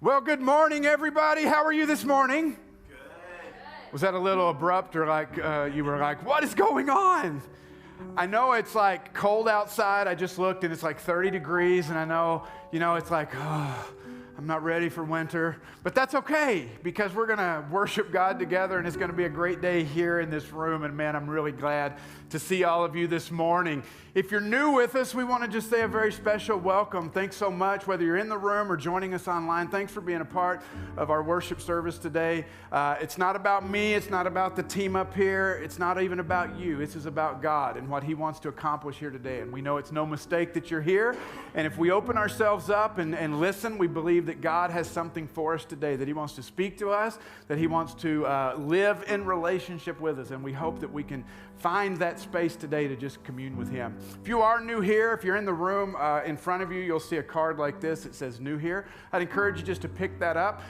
Well, good morning, everybody. How are you this morning? Good. Was that a little abrupt or like you were like, what is going on? I know it's like cold outside. I just looked and it's like 30 degrees and I know, it's like, oh, I'm not ready for winter. But that's okay because we're going to worship God together and it's going to be a great day here in this room. And man, I'm really glad to see all of you this morning. If you're new with us, we want to just say a very special welcome. Thanks so much, whether you're in the room or joining us online. Thanks for being a part of our worship service today. It's not about me. It's not about the team up here. It's not even about you. This is about God and what He wants to accomplish here today. And we know it's no mistake that you're here. And if we open ourselves up and listen, we believe that God has something for us today, that He wants to speak to us, that He wants to live in relationship with us. And we hope that we can find that space today to just commune with Him. If you are new here, if you're in the room in front of you, you'll see a card like this. It says new here. I'd encourage you just to pick that up,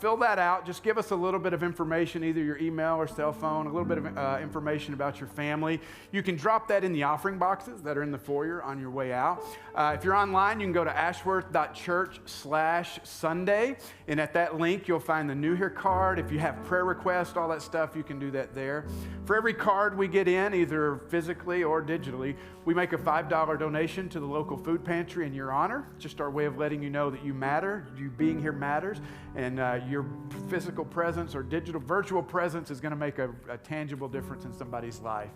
fill that out. Just give us a little bit of information, either your email or cell phone, a little bit of information about your family. You can drop that in the offering boxes that are in the foyer on your way out. If you're online, you can go to ashworth.church/Sunday, and at that link, you'll find the new here card. If you have prayer requests, all that stuff, you can do that there. For every card we get in, either physically or digitally, we make a $5 donation to the local food pantry in your honor. Just our way of letting you know that you matter, you being here matters, and your physical presence or virtual presence is going to make a tangible difference in somebody's life.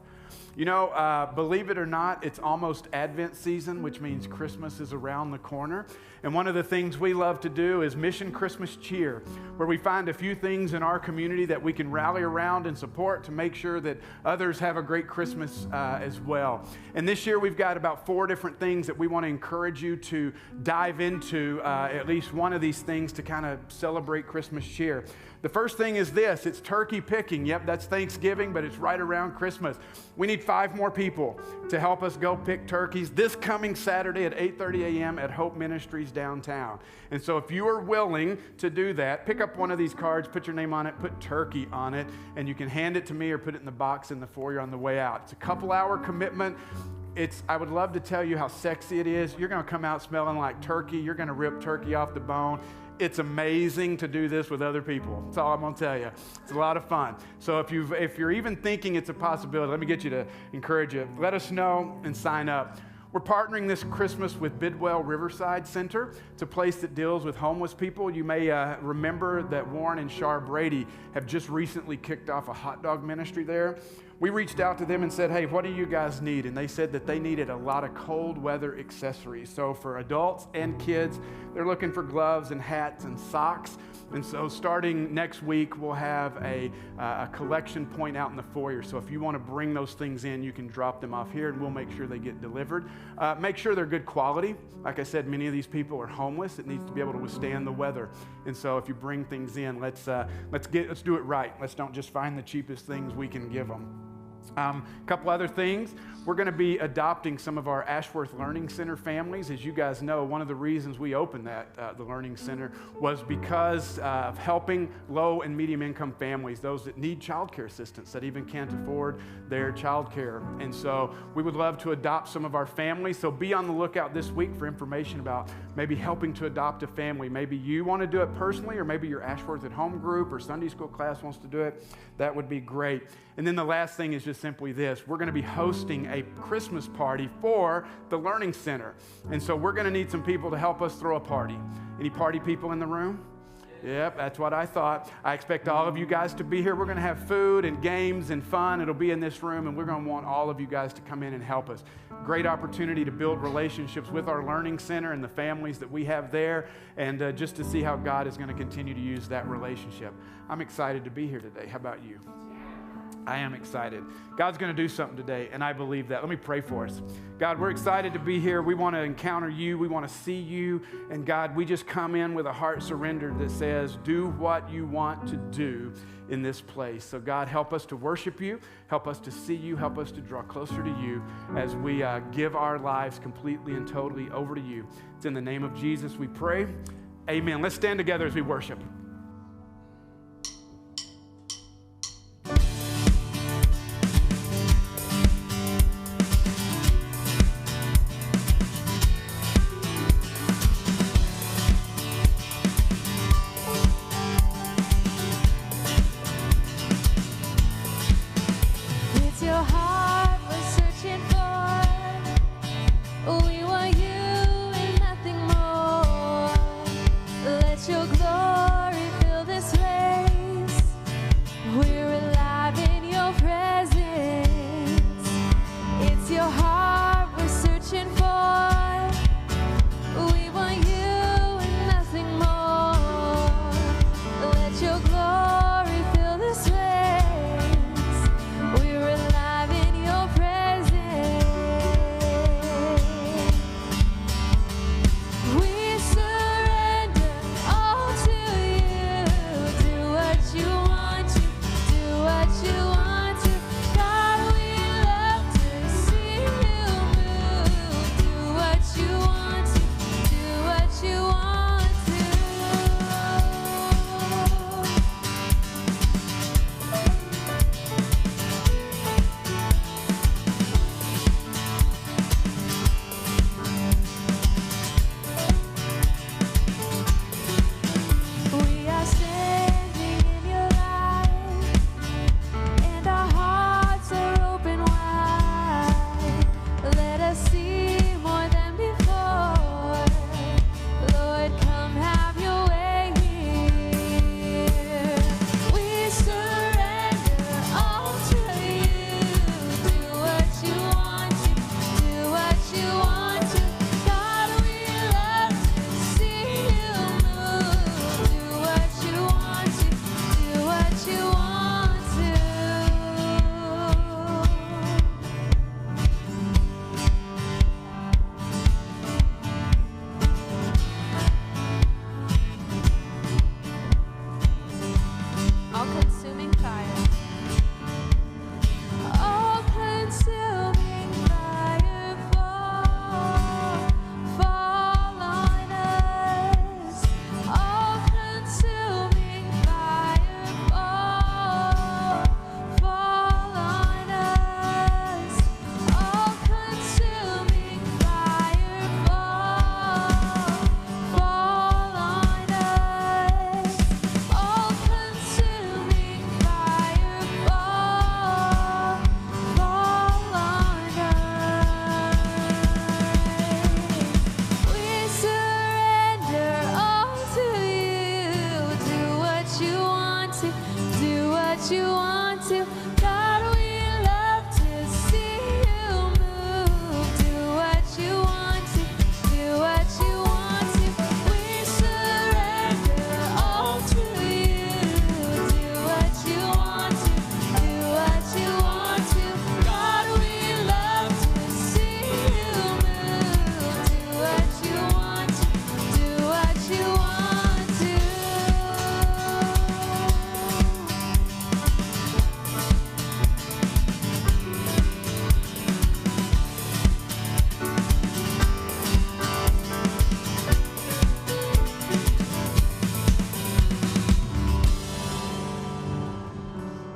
Believe it or not, it's almost Advent season, which means Christmas is around the corner. And one of the things we love to do is Mission Christmas Cheer, where we find a few things in our community that we can rally around and support to make sure that others have a great Christmas as well. And this year we've got about 4 different things that we want to encourage you to dive into, at least one of these things to kind of celebrate Christmas cheer. The first thing is this, it's turkey picking. Yep, that's Thanksgiving, but it's right around Christmas. We need 5 more people to help us go pick turkeys this coming Saturday at 8:30 a.m. at Hope Ministries downtown. And so if you are willing to do that, pick up one of these cards, put your name on it, put turkey on it, and you can hand it to me or put it in the box in the foyer on the way out. It's a couple-hour commitment. I would love to tell you how sexy it is. You're going to come out smelling like turkey. You're going to rip turkey off the bone. It's amazing to do this with other people. That's all I'm going to tell you. It's a lot of fun. So if you're even thinking it's a possibility, let me get you to encourage you. Let us know and sign up. We're partnering this Christmas with Bidwell Riverside Center. It's a place that deals with homeless people. You may remember that Warren and Shar Brady have just recently kicked off a hot dog ministry there. We reached out to them and said, hey, what do you guys need? And they said that they needed a lot of cold weather accessories. So for adults and kids, they're looking for gloves and hats and socks. And so starting next week, we'll have a collection point out in the foyer. So if you want to bring those things in, you can drop them off here and we'll make sure they get delivered. Make sure they're good quality. Like I said, many of these people are homeless. It needs to be able to withstand the weather. And so if you bring things in, let's do it right. Let's don't just find the cheapest things we can give them. A couple other things. We're going to be adopting some of our Ashworth Learning Center families. As you guys know, one of the reasons we opened the Learning Center was because of helping low and medium income families, those that need child care assistance, that even can't afford their child care. And so we would love to adopt some of our families. So be on the lookout this week for information about maybe helping to adopt a family. Maybe you want to do it personally, or maybe your Ashworth at Home group or Sunday school class wants to do it. That would be great. And then the last thing is just simply this. We're going to be hosting a Christmas party for the Learning Center. And so we're going to need some people to help us throw a party. Any party people in the room? Yep, that's what I thought. I expect all of you guys to be here. We're going to have food and games and fun. It'll be in this room, and we're going to want all of you guys to come in and help us. Great opportunity to build relationships with our Learning Center and the families that we have there, and just to see how God is going to continue to use that relationship. I'm excited to be here today. How about you? I am excited. God's going to do something today, and I believe that. Let me pray for us. God, we're excited to be here. We want to encounter you. We want to see you. And God, we just come in with a heart surrendered that says, do what you want to do in this place. So God, help us to worship you. Help us to see you. Help us to draw closer to you as we give our lives completely and totally over to you. It's in the name of Jesus we pray. Amen. Let's stand together as we worship. your glory fill this place. We're alive in your presence. It's your heart we're searching for. We want you and nothing more. Let your glory fill this place. We're alive in your presence. We surrender all to you. Do what you want to, do what you want to. God, we love to see you move. Do what you want to, do what you want to. We are standing in your light, and our hearts are open wide. Let us see more than before. Lord, come have your way here. We surrender all to you. Do what you want to, do what you want to. God, we love to see you move. Do what you want to, do what you want to. All-consuming fire. All-consuming fire, fall on us. All-consuming fire, fall on us. All-consuming fire, fall on us. All-consuming fire, fall on us. We surrender all to you. Do what you want to, do what you want to. God, we love to see you move. Do what you want to, do what you want to. We surrender all to you. Do what you want to, do what you want to. God, we love to see you move. Do what you want to, do what you want to.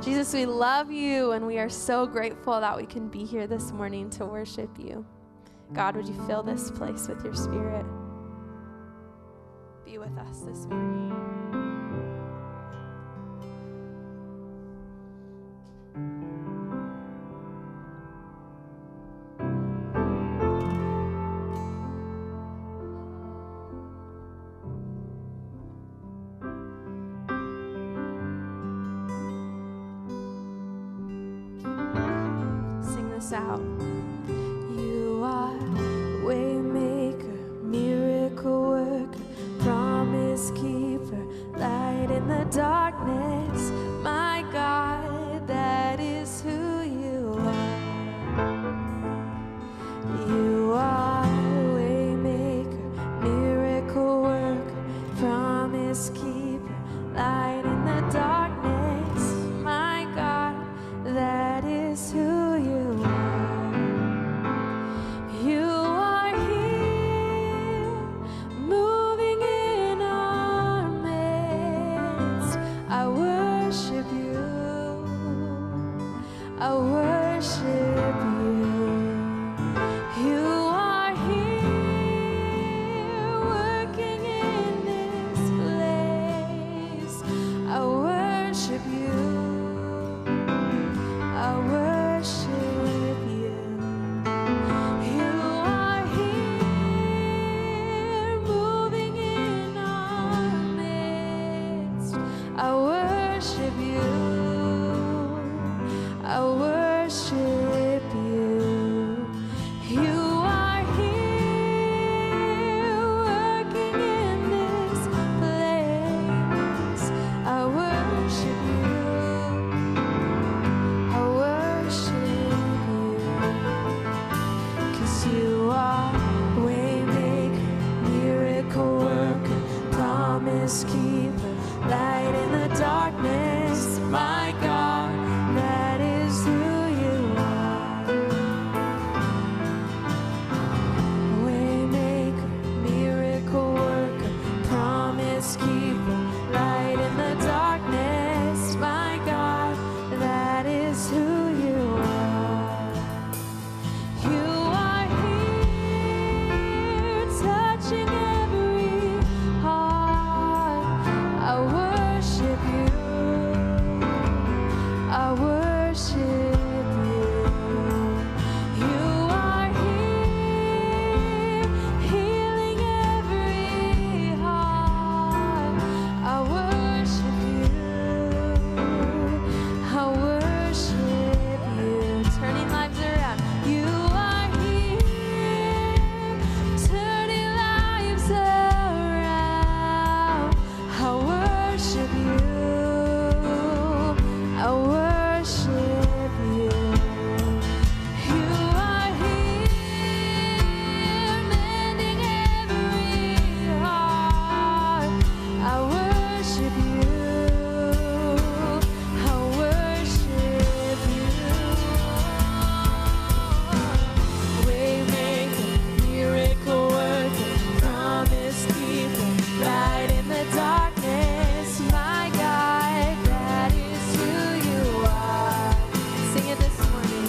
Jesus, we love you, and we are so grateful that we can be here this morning to worship you. God, would you fill this place with your spirit? Be with us this morning. Sing this out. You are waymaker, miracle worker, promise keeper, light in the darkness. My God, that is who you are. You are waymaker, miracle worker, promise keeper, light in the darkness. My God, that is who you are. You are here, moving in our midst. I worship you. I worship you. You are here, working in this place. I worship you. I worship you. You are here, moving in our midst. promise keeper, light in the darkness, my God, that is who you are. Waymaker, miracle worker, promise keeper, light in the darkness, my God, that is who you are. You are here, touching every heart. I worship you. I worship you. You are here, healing every heart. I worship you. I worship you. Turning lives around. You are here, turning lives around. I worship you. I worship you. You are here, mending every heart. I worship you. I worship you. Waymaker, miracle worker, promise keeper, light in the darkness, my God, that is who you are. Sing it this morning.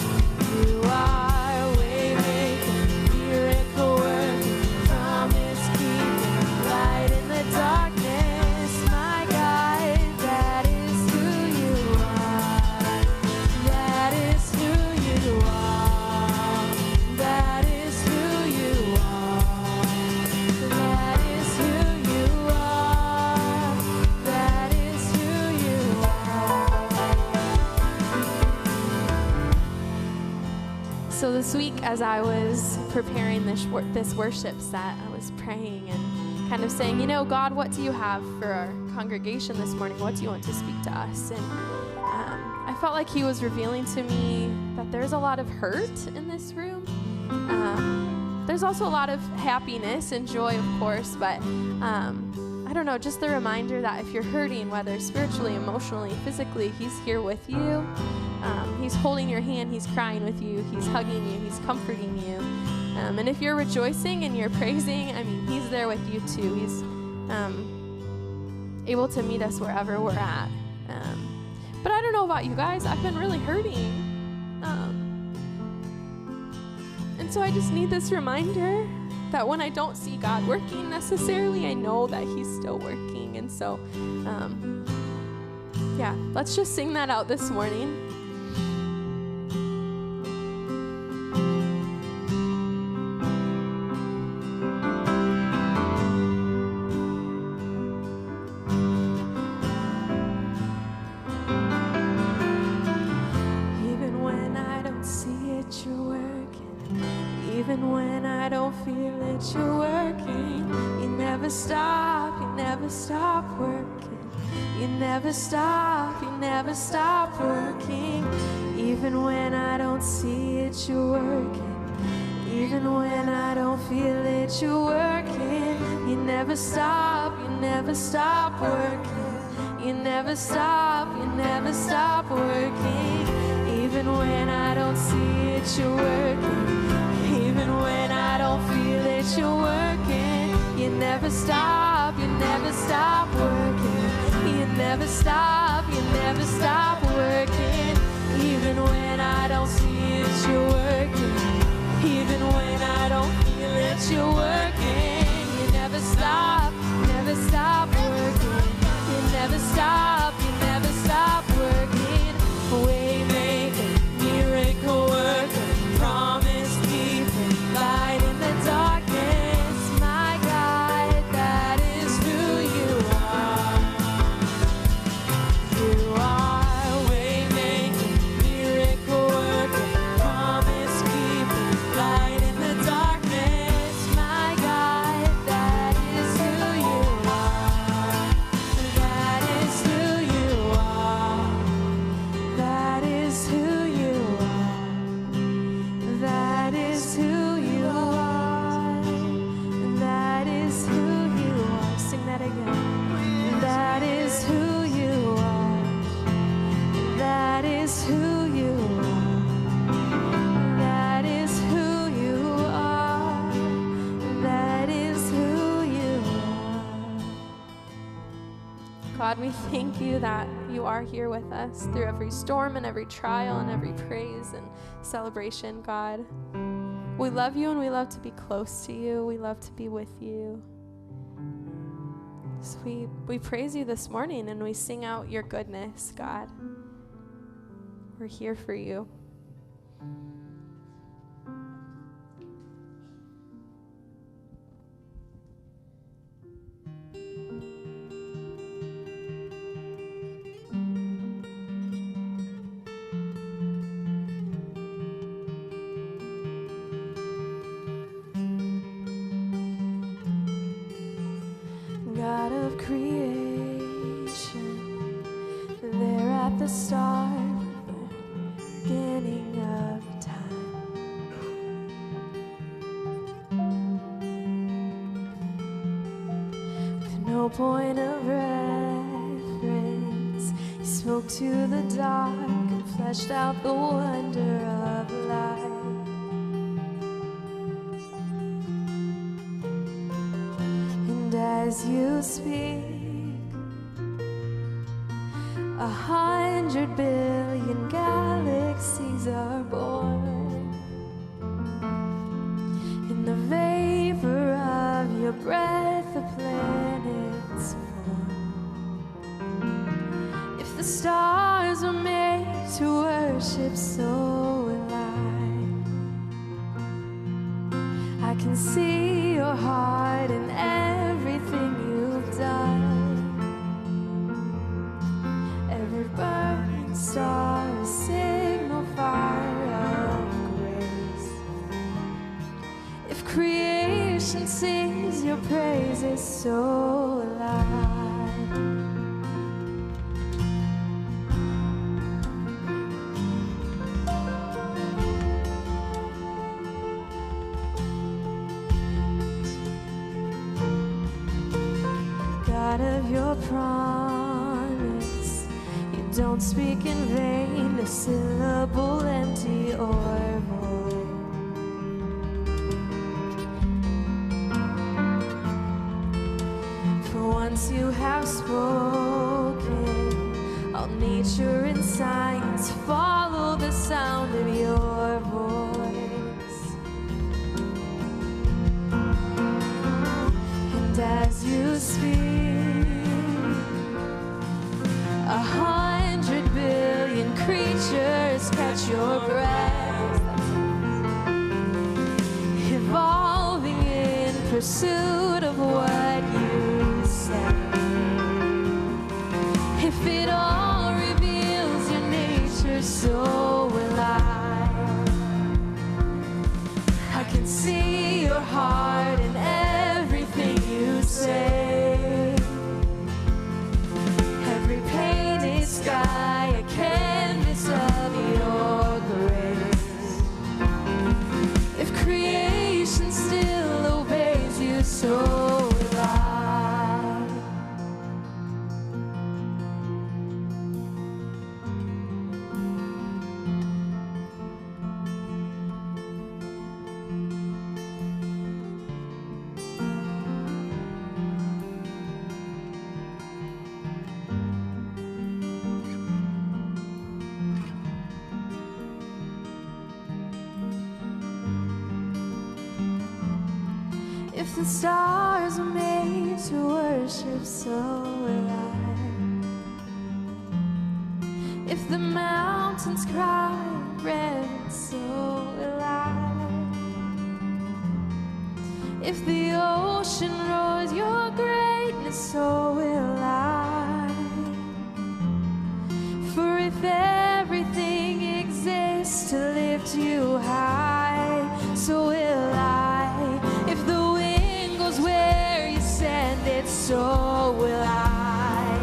You are waymaker, miracle worker, promise keeper, light in the darkness, my God, that is who you are. That is who you are. That is who you are. That is who you are. That is who you are. So this week, as I was preparing this worship set, I was praying and kind of saying, you know, God, what do you have for our congregation this morning? What do you want to speak to us? And I felt like he was revealing to me that there's a lot of hurt in this room. There's also a lot of happiness and joy, of course, but I don't know, just the reminder that if you're hurting, whether spiritually, emotionally, physically, he's here with you. He's holding your hand, he's crying with you, he's hugging you, he's comforting you. And if you're rejoicing and you're praising, I mean, he's there with you too. He's able to meet us wherever we're at. But I don't know about you guys, I've been really hurting. And so I just need this reminder that when I don't see God working necessarily, I know that he's still working. And so, yeah, let's just sing that out this morning. Even when I don't see it, you're working. Even when I don't feel it, you're working. You never stop working. You never stop working. Even when I don't see it, you're working. Even when I don't feel it, you're working. You never stop working. You never stop working. Even when I don't see it, you're working. Even when I don't feel it, you're working. You never stop working. You never stop working. Even when I don't see it, you're working. Even when I don't feel it, you're working. You never stop working. You never stop working. Waymaker, miracle worker, promise keeper, light in the darkness, my God, that is who you are. You are waymaker, miracle worker, promise keeper, light in the darkness, my God, that is who you are. God, we thank you that you are here with us through every storm and every trial and every praise and celebration, God. We love you and we love to be close to you. We love to be with you. So we praise you this morning and we sing out your goodness, God. We're here for you. God of creation, there at the start, beginning of time. With no point of reference, you spoke to the dark and fleshed out the wonder of life. As you speak, 100 billion galaxies are born. In the vapor of your breath, the planets form. If the stars were made to worship, so will I can see your heart in everything you've done. Every burning star, a signal fire of grace. If creation sings your praises, so will I. Of your promise, you don't speak in vain, a syllable empty or void. For once you have spoken, all nature and science follow the sound of your voice. And as you speak, 100 billion creatures catch your breath, evolving in pursuit of what you said. If it all reveals your nature, so will I can see your heart in everything you say. Sky, a canvas of your grace. If creation still obeys you, so will I. If the stars were made to worship, so will I. If the mountains cry reverence, so will I. If the ocean roars your greatness, so will I. For if everything exists to lift you high, so will I. If the wind goes where you send it, so will I.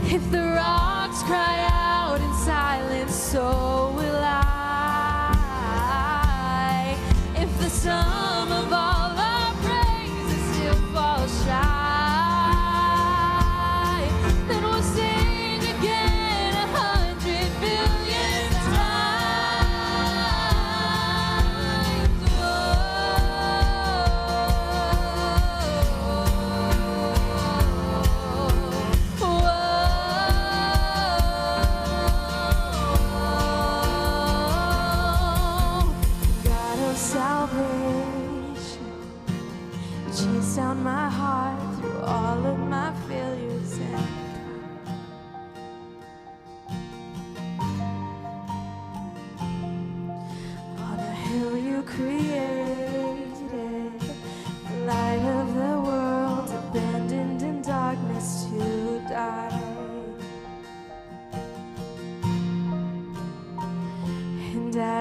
If the rocks cry out in silence, so will I. If the sum of all our praises still falls shy, then we'll sing again 100 billion times. Oh.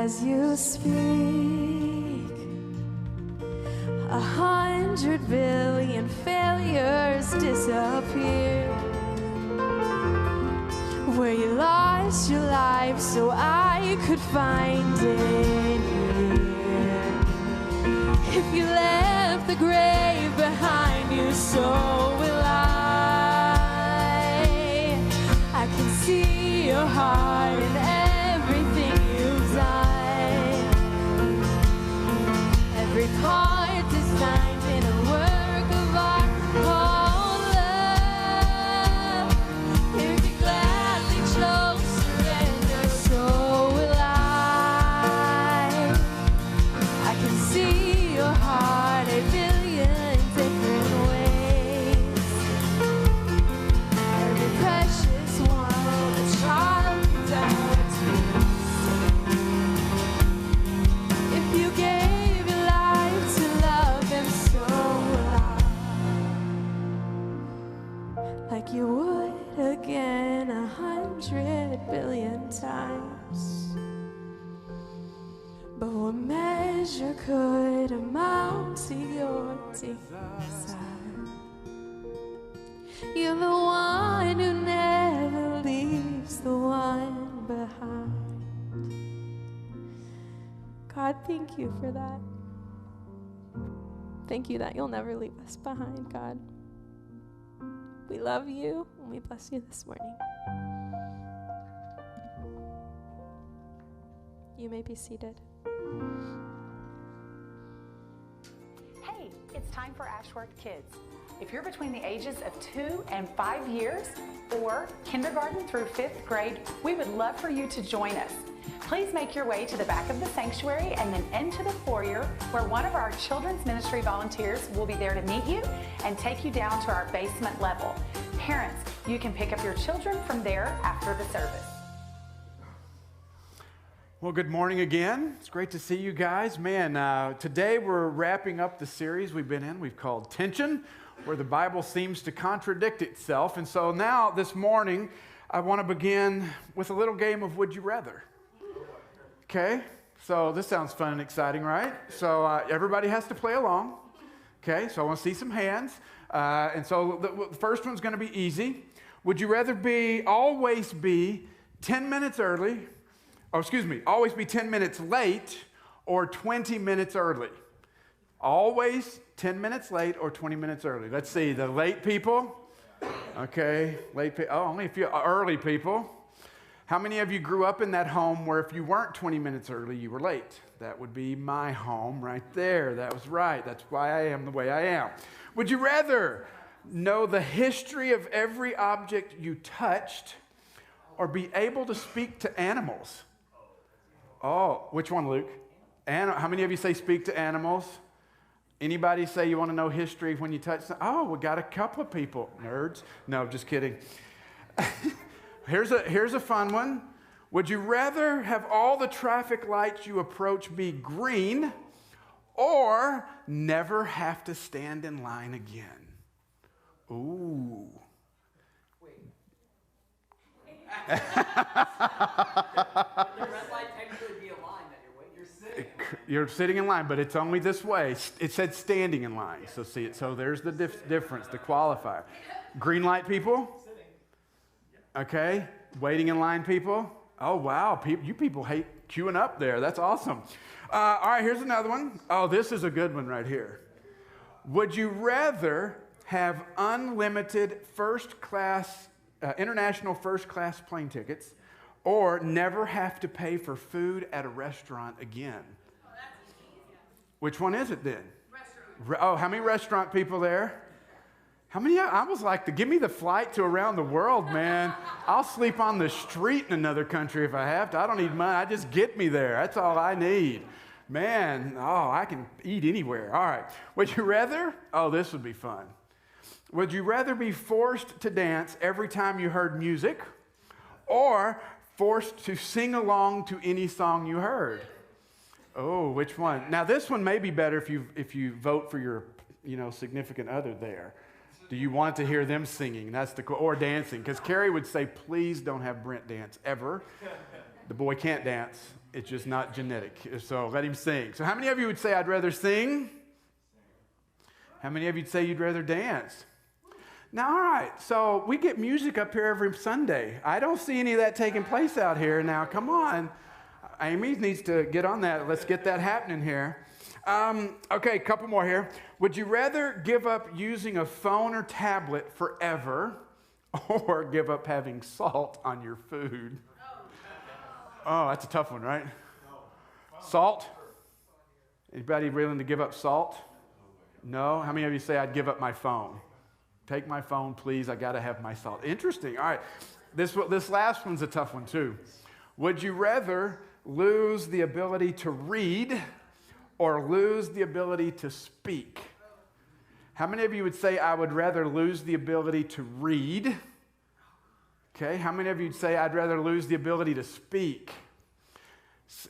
as you speak. 100 billion failures disappear. Where you lost your life so I could find it here. If you left the grave behind you, so will I can see your heart in everything you've done. Every part designed in a work of art called love. If you gladly chose surrender, so will I can see your heart a billion different ways. Every precious one, a child down to. If you gave your life to love them, so will I. Like you would again 100 billion times. But what measure could amount to your desire? You're the one who never leaves the one behind. God, thank you for that. Thank you that you'll never leave us behind, God. We love you and we bless you this morning. You may be seated. Hey, it's time for Ashworth Kids. If you're between the ages of 2 and 5 years or kindergarten through 5th grade, we would love for you to join us. Please make your way to the back of the sanctuary and then into the foyer where one of our children's ministry volunteers will be there to meet you and take you down to our basement level. Parents, you can pick up your children from there after the service. Well, good morning again. It's great to see you guys. Man, today we're wrapping up the series we've been in. We've called Tension, where the Bible seems to contradict itself. And so now, this morning, I want to begin with a little game of Would You Rather. Okay? So this sounds fun and exciting, right? So everybody has to play along. Okay? So I want to see some hands. And so the first one's going to be easy. Would you rather always be 10 minutes early, always be 10 minutes late or 20 minutes early? Always 10 minutes late or 20 minutes early. Let's see, the late people. Okay, late people. Oh, only a few early people. How many of you grew up in that home where if you weren't 20 minutes early, you were late? That would be my home right there. That was right. That's why I am the way I am. Would you rather know the history of every object you touched or be able to speak to animals? Oh, which one, Luke? How many of you say speak to animals? Anybody say you want to know history when you touch them? Oh, we got a couple of people. Nerds. No, just kidding. Here's a fun one. Would you rather have all the traffic lights you approach be green or never have to stand in line again? Ooh. The red light technically be a line that you're waiting. You're sitting in line, but it's only this way. It said standing in line. So see it. So there's the difference, the qualifier. Green light people? Okay. Waiting in line people? Oh, wow. You people hate queuing up there. That's awesome. All right, here's another one. Oh, this is a good one right here. Would you rather have unlimited international first class plane tickets or never have to pay for food at a restaurant again? Oh, that's easy. Which one is it then? Restaurant. How many restaurant people there? How many? I was like, give me the flight to around the world, man. I'll sleep on the street in another country if I have to. I don't need money. Just get me there. That's all I need. Man, I can eat anywhere. All right. Would you rather? Oh, this would be fun. Would you rather be forced to dance every time you heard music or forced to sing along to any song you heard? Oh, which one? Now, this one may be better if you vote for your significant other there. Do you want to hear them singing? Or dancing? Because Carrie would say, please don't have Brent dance ever. The boy can't dance. It's just not genetic. So let him sing. So how many of you would say, I'd rather sing? How many of you would say you'd rather dance? Now, all right, so we get music up here every Sunday. I don't see any of that taking place out here. Now, come on. Amy needs to get on that. Let's get that happening here. Okay, a couple more here. Would you rather give up using a phone or tablet forever or give up having salt on your food? Oh, that's a tough one, right? Salt? Anybody willing to give up salt? No? How many of you say I'd give up my phone? Take my phone, please. I got to have my salt. Interesting. All right. This last one's a tough one, too. Would you rather lose the ability to read or lose the ability to speak? How many of you would say I would rather lose the ability to read? Okay. How many of you would say I'd rather lose the ability to speak?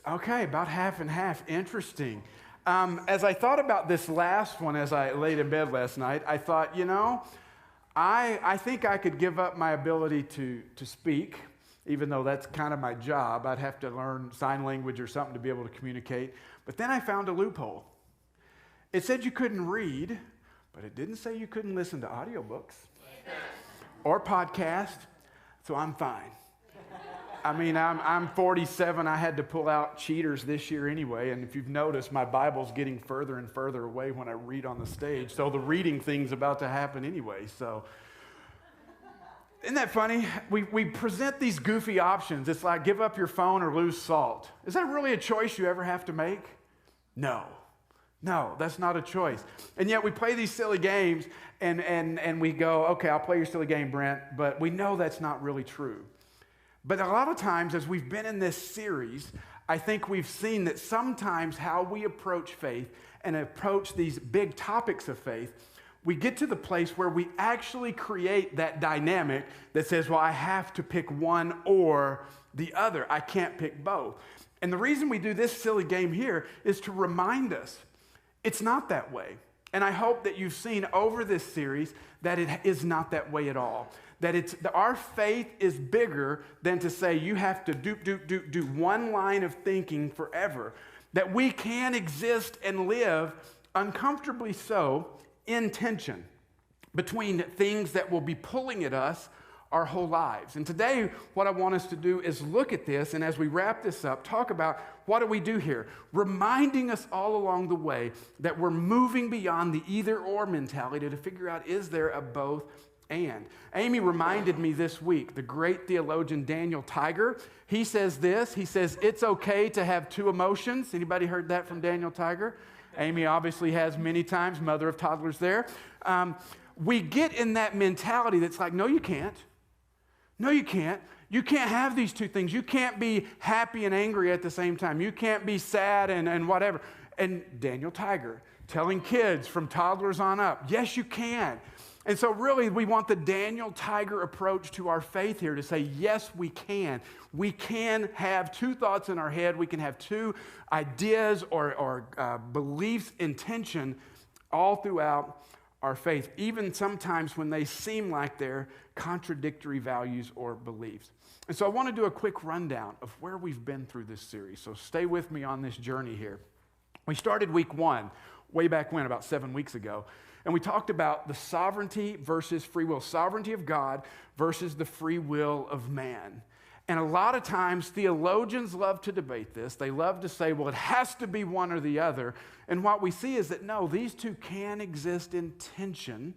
Okay, about half and half. Interesting. As I thought about this last one as I laid in bed last night, I thought, I think I could give up my ability to speak, even though that's kind of my job. I'd have to learn sign language or something to be able to communicate. But then I found a loophole. It said you couldn't read, but it didn't say you couldn't listen to audiobooks or podcasts, so I'm fine. I mean, I'm 47. I had to pull out cheaters this year anyway, and if you've noticed, my Bible's getting further and further away when I read on the stage, so the reading thing's about to happen anyway. So, isn't that funny? We present these goofy options. It's like give up your phone or lose salt. Is that really a choice you ever have to make? No, that's not a choice. And yet we play these silly games, and we go, okay, I'll play your silly game, Brent, but we know that's not really true. But a lot of times, as we've been in this series, I think we've seen that sometimes how we approach faith and approach these big topics of faith, we get to the place where we actually create that dynamic that says, well, I have to pick one or the other. I can't pick both. And the reason we do this silly game here is to remind us it's not that way. And I hope that you've seen over this series that it is not that way at all. That our faith is bigger than to say you have to do one line of thinking forever. That we can exist and live uncomfortably so in tension between things that will be pulling at us our whole lives. And today, what I want us to do is look at this, and as we wrap this up, talk about what do we do here? Reminding us all along the way that we're moving beyond the either-or mentality to figure out, is there a both and? Amy reminded me this week, the great theologian Daniel Tiger, he says this, he says, it's okay to have two emotions. Anybody heard that from Daniel Tiger? Amy obviously has many times, mother of toddlers there. We get in that mentality that's like, no, you can't. No, you can't. You can't have these two things. You can't be happy and angry at the same time. You can't be sad and whatever. And Daniel Tiger telling kids from toddlers on up, yes, you can. And so really we want the Daniel Tiger approach to our faith here to say, yes, we can. We can have two thoughts in our head. We can have two ideas or beliefs in tension all throughout our faith, even sometimes when they seem like they're contradictory values or beliefs. And so I want to do a quick rundown of where we've been through this series. So stay with me on this journey here. We started week 1, way back when, about 7 weeks ago. And we talked about the sovereignty versus free will. Sovereignty of God versus the free will of man. And a lot of times theologians love to debate this. They love to say, well, it has to be one or the other. And what we see is that no, these two can exist in tension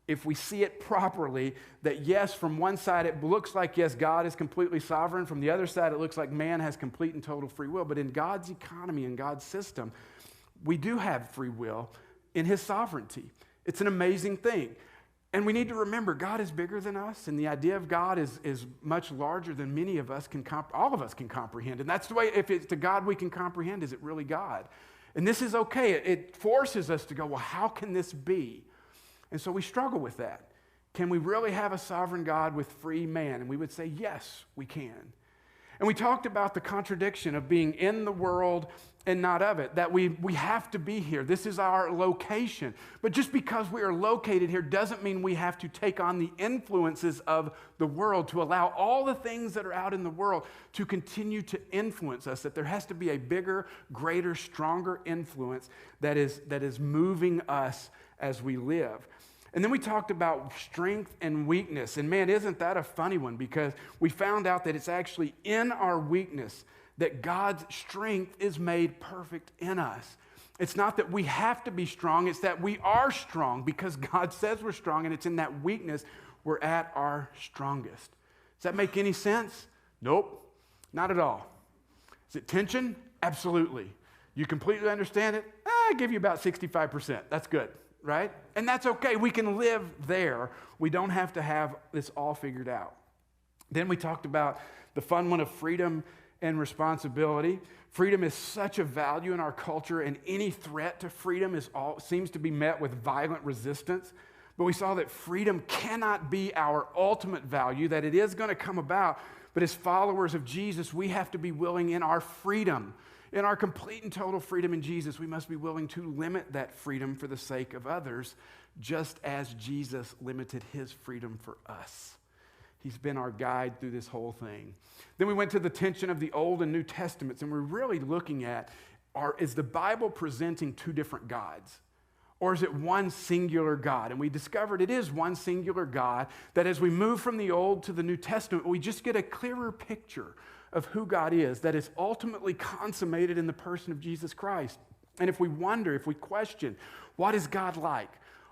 if we see it properly, that yes, from one side it looks like, yes, God is completely sovereign. From the other side, it looks like man has complete and total free will. But in God's economy, in God's system, we do have free will in his sovereignty. It's an amazing thing. And we need to remember, God is bigger than us, and the idea of God is much larger than many of us can, all of us can comprehend. And that's the way, if it's the God we can comprehend, is it really God? And this is okay. It forces us to go, well, how can this be? And so we struggle with that. Can we really have a sovereign God with free man? And we would say, yes, we can. And we talked about the contradiction of being in the world and not of it, that we have to be here. This is our location. But just because we are located here doesn't mean we have to take on the influences of the world, to allow all the things that are out in the world to continue to influence us, that there has to be a bigger, greater, stronger influence that is moving us as we live. And then we talked about strength and weakness. And man, isn't that a funny one? Because we found out that it's actually in our weakness that God's strength is made perfect in us. It's not that we have to be strong, it's that we are strong because God says we're strong, and it's in that weakness we're at our strongest. Does that make any sense? Nope, not at all. Is it tension? Absolutely. You completely understand it? I give you about 65%. That's good, right? And that's okay. We can live there. We don't have to have this all figured out. Then we talked about the fun one of freedom and responsibility. Freedom is such a value in our culture, and any threat to freedom seems to be met with violent resistance. But we saw that freedom cannot be our ultimate value, that it is going to come about. But as followers of Jesus, we have to be willing in our freedom, in our complete and total freedom in Jesus, we must be willing to limit that freedom for the sake of others, just as Jesus limited his freedom for us. He's been our guide through this whole thing. Then we went to the tension of the Old and New Testaments, and we're really looking at, is the Bible presenting two different gods? Or is it one singular God? And we discovered it is one singular God, that as we move from the Old to the New Testament, we just get a clearer picture of who God is, that is ultimately consummated in the person of Jesus Christ. And if we wonder, if we question, what is God like?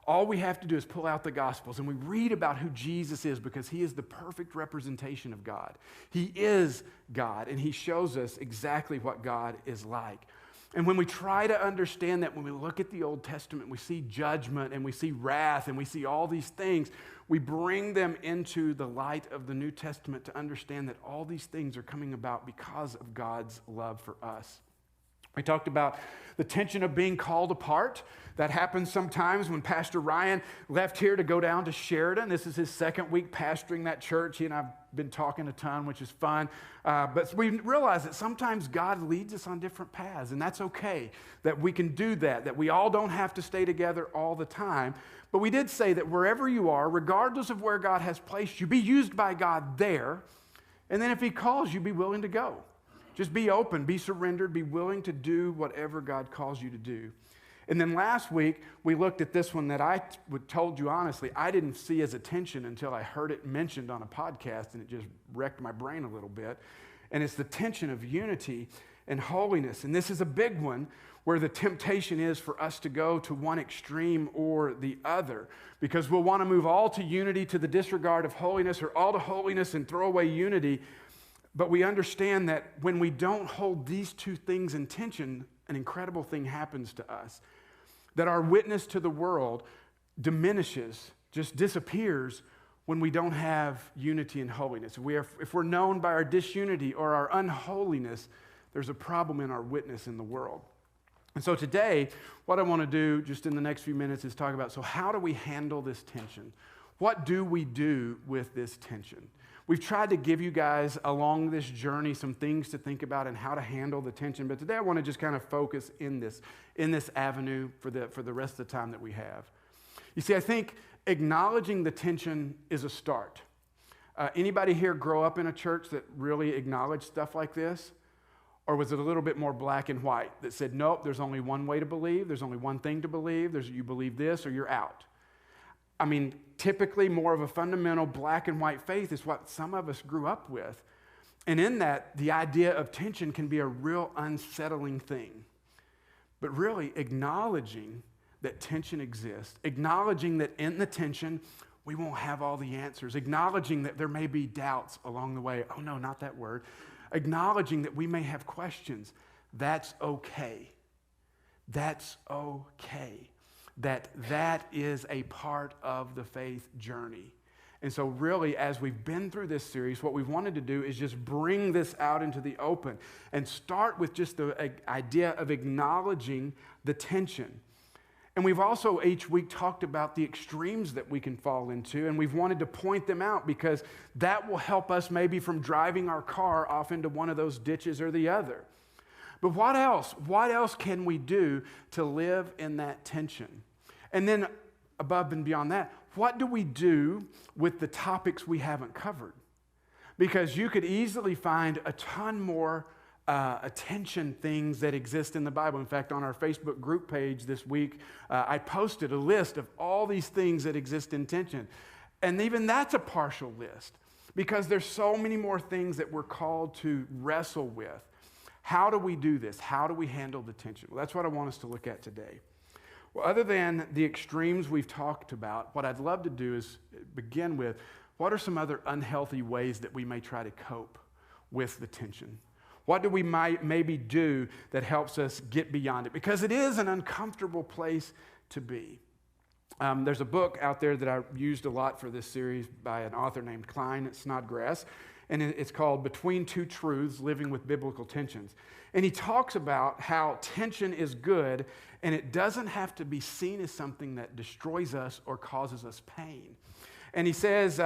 All we have to do is pull out the Gospels and we read about who Jesus is, because he is the perfect representation of God. He is God, and he shows us exactly what God is like. And when we try to understand that, when we look at the Old Testament, we see judgment and we see wrath and we see all these things, we bring them into the light of the New Testament to understand that all these things are coming about because of God's love for us. We talked about the tension of being called apart. That happens sometimes. When Pastor Ryan left here to go down to Sheridan, this is his second week pastoring that church. He and I've been talking a ton, which is fun. But we realize that sometimes God leads us on different paths, and that's okay, that we can do that we all don't have to stay together all the time. But we did say that wherever you are, regardless of where God has placed you, be used by God there. And then if he calls you, be willing to go. Just be open, be surrendered, be willing to do whatever God calls you to do. And then last week, we looked at this one that I told you honestly, I didn't see as a tension until I heard it mentioned on a podcast, and it just wrecked my brain a little bit. And it's the tension of unity and holiness. And this is a big one where the temptation is for us to go to one extreme or the other, because we'll want to move all to unity to the disregard of holiness, or all to holiness and throw away unity. But we understand that when we don't hold these two things in tension, an incredible thing happens to us. That our witness to the world diminishes, just disappears, when we don't have unity and holiness. If we're known by our disunity or our unholiness, there's a problem in our witness in the world. And so today, what I want to do just in the next few minutes is talk about, so how do we handle this tension? What do we do with this tension? We've tried to give you guys along this journey some things to think about and how to handle the tension, but today I want to just kind of focus in this avenue for the rest of the time that we have. You see, I think acknowledging the tension is a start. Anybody here grow up in a church that really acknowledged stuff like this? Or was it a little bit more black and white that said, nope, there's only one way to believe, there's only one thing to believe, you believe this or you're out? I mean, typically more of a fundamental black and white faith is what some of us grew up with. And in that, the idea of tension can be a real unsettling thing. But really acknowledging that tension exists, acknowledging that in the tension, we won't have all the answers, acknowledging that there may be doubts along the way. Oh no, not that word. Acknowledging that we may have questions. That's okay. That's okay. That is a part of the faith journey. And so really, as we've been through this series, what we've wanted to do is just bring this out into the open and start with just the idea of acknowledging the tension. And we've also each week talked about the extremes that we can fall into, and we've wanted to point them out because that will help us maybe from driving our car off into one of those ditches or the other. But what else? What else can we do to live in that tension? And then above and beyond that, what do we do with the topics we haven't covered? Because you could easily find a ton more attention things that exist in the Bible. In fact, on our Facebook group page this week, I posted a list of all these things that exist in tension. And even that's a partial list because there's so many more things that we're called to wrestle with. How do we do this? How do we handle the tension? Well, that's what I want us to look at today. Well, other than the extremes we've talked about, what I'd love to do is begin with, what are some other unhealthy ways that we may try to cope with the tension? What do we maybe do that helps us get beyond it? Because it is an uncomfortable place to be. There's a book out there that I used a lot for this series by an author named Klein Snodgrass, and it's called Between Two Truths, Living with Biblical Tensions. And he talks about how tension is good, and it doesn't have to be seen as something that destroys us or causes us pain. And he says,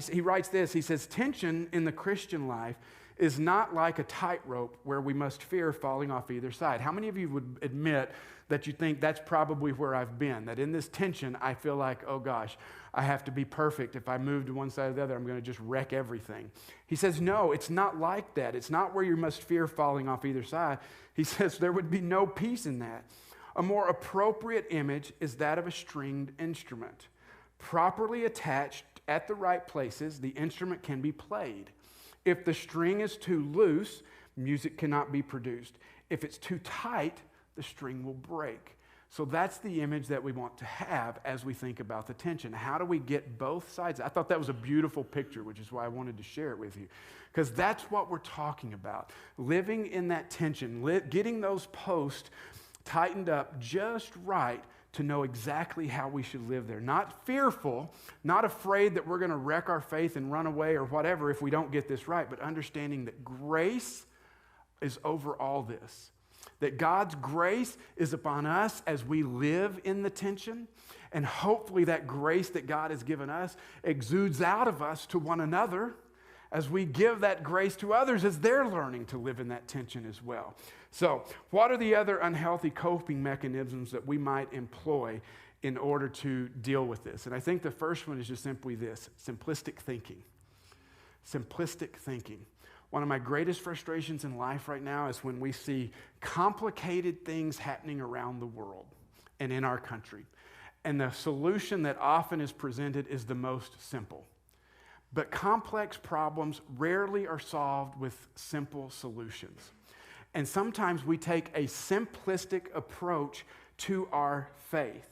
he writes this, he says, tension in the Christian life is not like a tightrope where we must fear falling off either side. How many of you would admit that you think that's probably where I've been? That in this tension, I feel like, oh gosh, I have to be perfect. If I move to one side or the other, I'm going to just wreck everything. He says, no, it's not like that. It's not where you must fear falling off either side. He says there would be no peace in that. A more appropriate image is that of a stringed instrument. Properly attached at the right places, the instrument can be played. If the string is too loose, music cannot be produced. If it's too tight, the string will break. So that's the image that we want to have as we think about the tension. How do we get both sides? I thought that was a beautiful picture, which is why I wanted to share it with you. Because that's what we're talking about. Living in that tension, getting those posts tightened up just right to know exactly how we should live there. Not fearful, not afraid that we're going to wreck our faith and run away or whatever if we don't get this right, but understanding that grace is over all this. That God's grace is upon us as we live in the tension, and hopefully that grace that God has given us exudes out of us to one another as we give that grace to others as they're learning to live in that tension as well. So, what are the other unhealthy coping mechanisms that we might employ in order to deal with this? And I think the first one is just simply this: simplistic thinking. Simplistic thinking. One of my greatest frustrations in life right now is when we see complicated things happening around the world and in our country. And the solution that often is presented is the most simple. But complex problems rarely are solved with simple solutions. And sometimes we take a simplistic approach to our faith.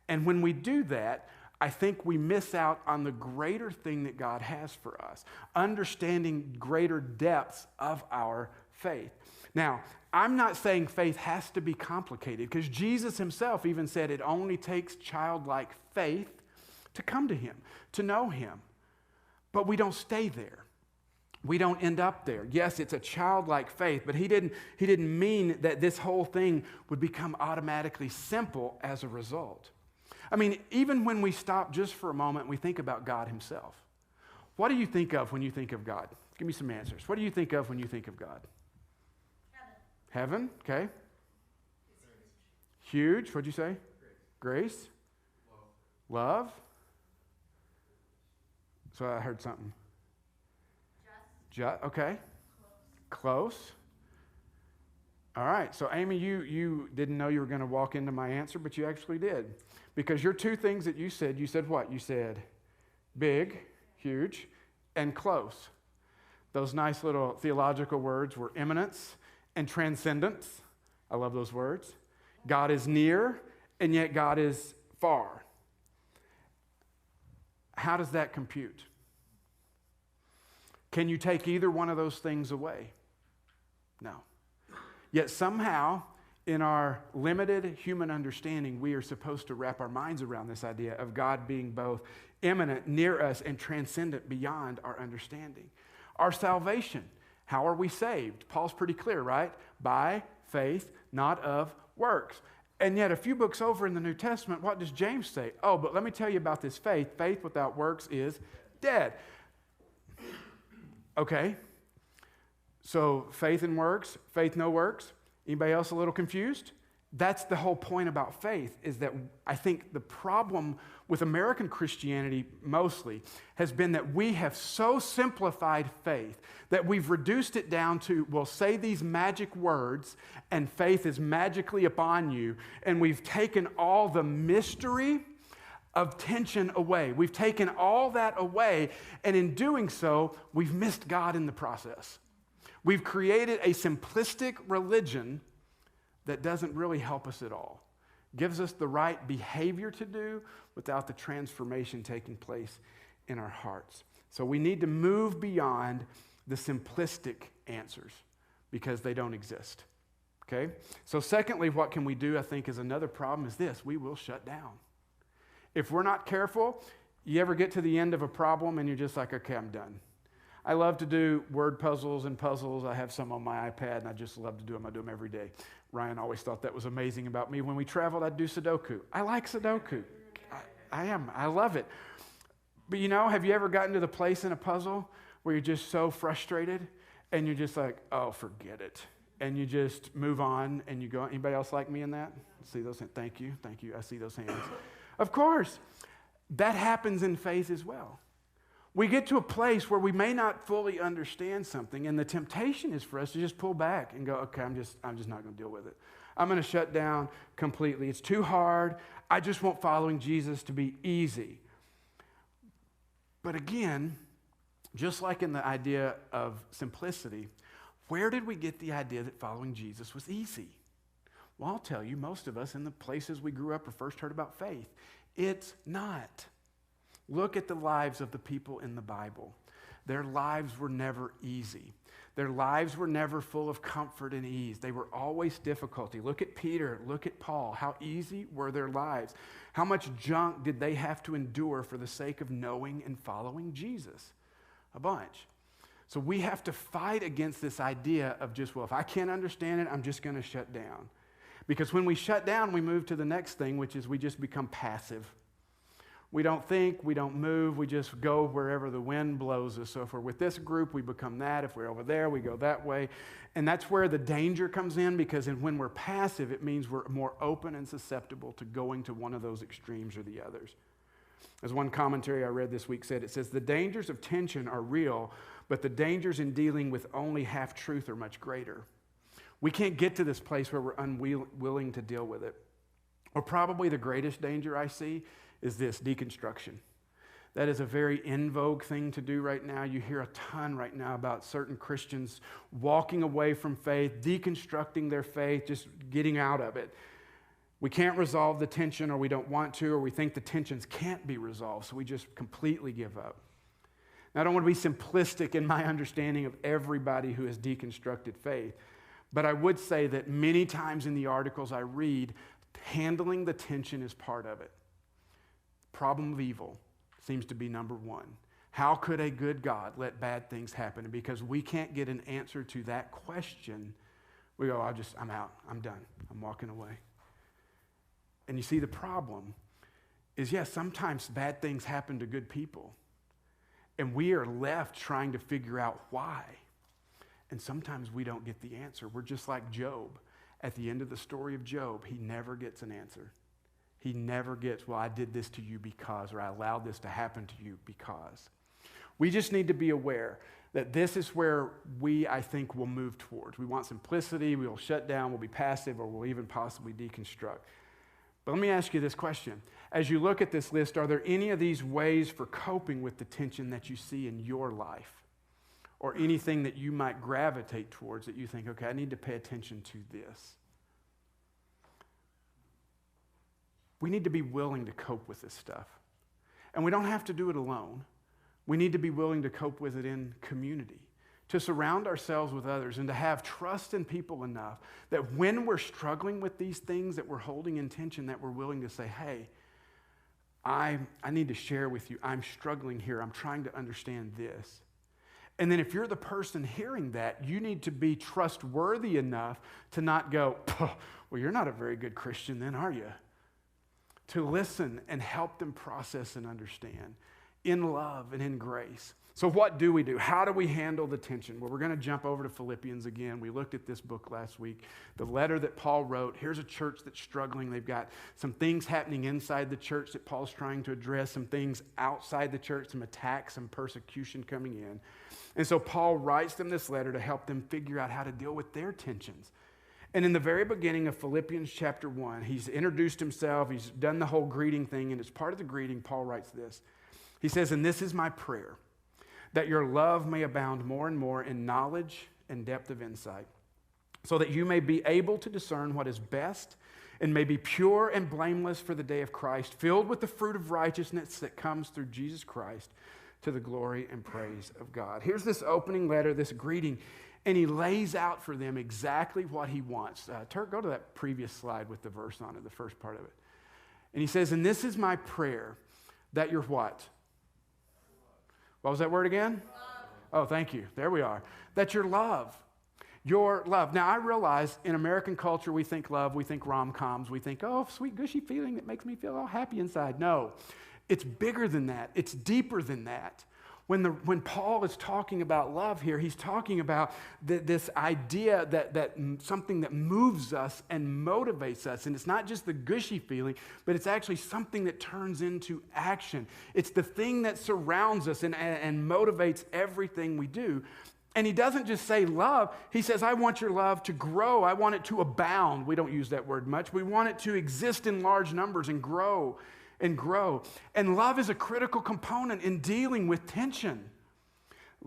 And when we do that, I think we miss out on the greater thing that God has for us, understanding greater depths of our faith. Now, I'm not saying faith has to be complicated, because Jesus himself even said it only takes childlike faith to come to him, to know him. But we don't stay there. We don't end up there. Yes, it's a childlike faith, but he didn't mean that this whole thing would become automatically simple as a result. I mean, even when we stop just for a moment and we think about God himself, what do you think of when you think of God? Give me some answers. What do you think of when you think of God? Heaven, okay. Huge, what'd you say? Grace. Love. So I heard something. Just, okay. Close. All right, so Amy, you didn't know you were going to walk into my answer, but you actually did. Because your two things that you said what? You said big, huge, and close. Those nice little theological words were immanence and transcendence. I love those words. God is near, and yet God is far. How does that compute? Can you take either one of those things away? No. Yet somehow, in our limited human understanding, we are supposed to wrap our minds around this idea of God being both immanent, near us, and transcendent beyond our understanding. Our salvation, how are we saved? Paul's pretty clear, right? By faith, not of works. And yet a few books over in the New Testament, what does James say? Oh, but let me tell you about this faith. Faith without works is dead. Okay. So faith and works, faith no works. Anybody else a little confused? That's the whole point about faith, is that I think the problem with American Christianity mostly has been that we have so simplified faith that we've reduced it down to, we'll say these magic words and faith is magically upon you, and we've taken all the mystery of tension away. We've taken all that away, and in doing so, we've missed God in the process. We've created a simplistic religion that doesn't really help us at all. Gives us the right behavior to do without the transformation taking place in our hearts. So we need to move beyond the simplistic answers because they don't exist. Okay? So secondly, what can we do, I think, is another problem is this: we will shut down. If we're not careful, you ever get to the end of a problem and you're just like, okay, I'm done. I love to do word puzzles and puzzles. I have some on my iPad, and I just love to do them. I do them every day. Ryan always thought that was amazing about me. When we traveled, I'd do Sudoku. I like Sudoku. I love it. But have you ever gotten to the place in a puzzle where you're just so frustrated and you're just like, oh, forget it. And you just move on and you go. Anybody else like me in that? See those hands? Thank you. I see those hands. Of course, that happens in faith as well. We get to a place where we may not fully understand something, and the temptation is for us to just pull back and go, okay, I'm just not going to deal with it. I'm going to shut down completely. It's too hard. I just want following Jesus to be easy. But again, just like in the idea of simplicity, where did we get the idea that following Jesus was easy? Well, I'll tell you, most of us in the places we grew up or first heard about faith, it's not. Look at the lives of the people in the Bible. Their lives were never easy. Their lives were never full of comfort and ease. They were always difficulty. Look at Peter. Look at Paul. How easy were their lives? How much junk did they have to endure for the sake of knowing and following Jesus? A bunch. So we have to fight against this idea of just, well, if I can't understand it, I'm just going to shut down. Because when we shut down, we move to the next thing, which is we just become passive. We don't think, we don't move, we just go wherever the wind blows us. So if we're with this group, we become that. If we're over there, we go that way. And that's where the danger comes in, because when we're passive, it means we're more open and susceptible to going to one of those extremes or the others. As one commentary I read this week said, it says, the dangers of tension are real, but the dangers in dealing with only half-truth are much greater. We can't get to this place where we're unwilling to deal with it. Or probably the greatest danger I see is this: deconstruction. That is a very in vogue thing to do right now. You hear a ton right now about certain Christians walking away from faith, deconstructing their faith, just getting out of it. We can't resolve the tension, or we don't want to, or we think the tensions can't be resolved, so we just completely give up. Now, I don't want to be simplistic in my understanding of everybody who has deconstructed faith, but I would say that many times in the articles I read, handling the tension is part of it. Problem of evil seems to be number one. How could a good God let bad things happen? And because we can't get an answer to that question, we go, I'm out, I'm done, I'm walking away. And you see, the problem is, yes, sometimes bad things happen to good people, and we are left trying to figure out why. And sometimes we don't get the answer. We're just like Job. At the end of the story of Job, he never gets an answer. He never gets, well, I did this to you because, or I allowed this to happen to you because. We just need to be aware that this is where we, I think, will move towards. We want simplicity, we will shut down, we'll be passive, or we'll even possibly deconstruct. But let me ask you this question. As you look at this list, are there any of these ways for coping with the tension that you see in your life? Or anything that you might gravitate towards that you think, okay, I need to pay attention to this? We need to be willing to cope with this stuff. And we don't have to do it alone. We need to be willing to cope with it in community, to surround ourselves with others, and to have trust in people enough that when we're struggling with these things that we're holding in tension, that we're willing to say, hey, I need to share with you. I'm struggling here. I'm trying to understand this. And then if you're the person hearing that, you need to be trustworthy enough to not go, well, you're not a very good Christian then, are you? To listen and help them process and understand. in love and in grace. So what do we do? How do we handle the tension? Well, we're going to jump over to Philippians again. We looked at this book last week, the letter that Paul wrote. Here's a church that's struggling. They've got some things happening inside the church that Paul's trying to address, some things outside the church, some attacks, some persecution coming in. And so Paul writes them this letter to help them figure out how to deal with their tensions. And in the very beginning of Philippians chapter 1, he's introduced himself. He's done the whole greeting thing. And as part of the greeting, Paul writes this. He says, "And this is my prayer, that your love may abound more and more in knowledge and depth of insight, so that you may be able to discern what is best and may be pure and blameless for the day of Christ, filled with the fruit of righteousness that comes through Jesus Christ to the glory and praise of God." Here's this opening letter, this greeting, and he lays out for them exactly what he wants. Turk, go to that previous slide with the verse on it, the first part of it. And he says, "And this is my prayer, that your" what? What was that word again? Love. Oh, thank you. There we are. That your love. Your love. Now, I realize in American culture, we think love, we think rom-coms, we think, oh, sweet, gushy feeling that makes me feel all happy inside. No, it's bigger than that. It's deeper than that. When Paul is talking about love here, he's talking about this idea that something that moves us and motivates us. And it's not just the gushy feeling, but it's actually something that turns into action. It's the thing that surrounds us and motivates everything we do. And he doesn't just say love. He says, I want your love to grow. I want it to abound. We don't use that word much. We want it to exist in large numbers and grow. And love is a critical component in dealing with tension.